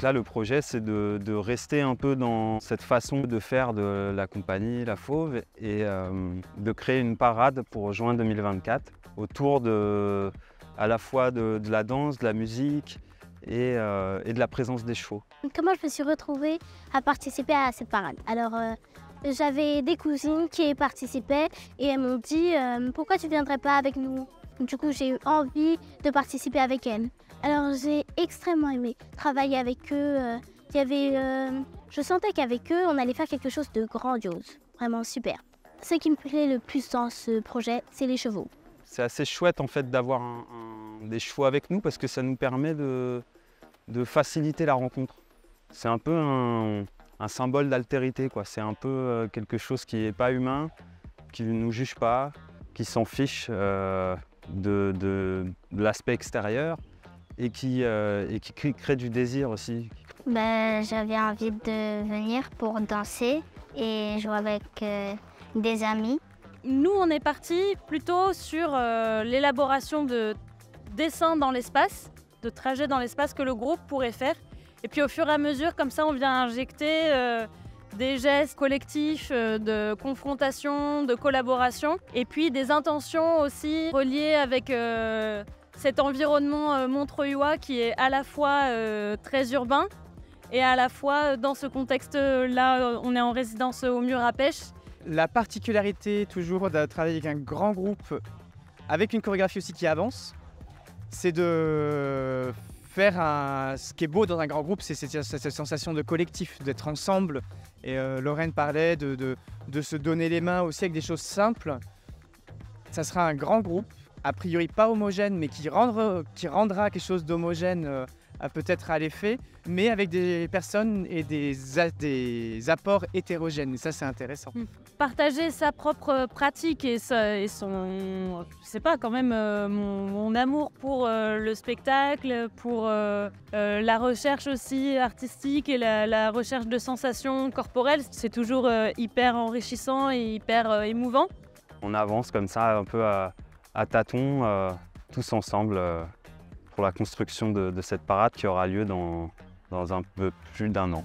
Là, le projet, c'est de rester un peu dans cette façon de faire de la compagnie La Fauve et de créer une parade pour juin 2024 autour à la fois de la danse, de la musique et de la présence des chevaux. Comment je me suis retrouvée à participer à cette parade? Alors, j'avais des cousines qui y participaient et elles m'ont dit pourquoi tu ne viendrais pas avec nous? Du coup, j'ai eu envie de participer avec elles. Alors, j'ai extrêmement aimé travailler avec eux. Je sentais qu'avec eux, on allait faire quelque chose de grandiose. Vraiment super. Ce qui me plaît le plus dans ce projet, c'est les chevaux. C'est assez chouette en fait d'avoir des chevaux avec nous parce que ça nous permet de faciliter la rencontre. C'est un peu un symbole d'altérité, quoi. C'est un peu quelque chose qui n'est pas humain, qui ne nous juge pas, qui s'en fiche de l'aspect extérieur et qui crée du désir aussi. J'avais envie de venir pour danser et jouer avec des amis. Nous, on est partis plutôt sur l'élaboration de dessins dans l'espace, de trajets dans l'espace que le groupe pourrait faire. Et puis au fur et à mesure, comme ça, on vient injecter des gestes collectifs de confrontation, de collaboration. Et puis des intentions aussi reliées avec cet environnement montreuillois qui est à la fois très urbain et à la fois dans ce contexte-là, on est en résidence au Mur à Pêche. La particularité toujours de travailler avec un grand groupe, avec une chorégraphie aussi qui avance, c'est de faire ce qui est beau dans un grand groupe, c'est cette sensation de collectif, d'être ensemble. Et Lorraine parlait de se donner les mains aussi avec des choses simples. Ça sera un grand groupe, a priori pas homogène, mais qui rendra quelque chose d'homogène peut-être à l'effet, mais avec des personnes et des apports hétérogènes. Et ça, c'est intéressant. Partager sa propre pratique et son, je sais pas, quand même mon amour pour le spectacle, pour la recherche aussi artistique et la recherche de sensations corporelles, c'est toujours hyper enrichissant et hyper émouvant. On avance comme ça un peu à tâtons, tous ensemble, pour la construction de cette parade qui aura lieu dans un peu plus d'1 an.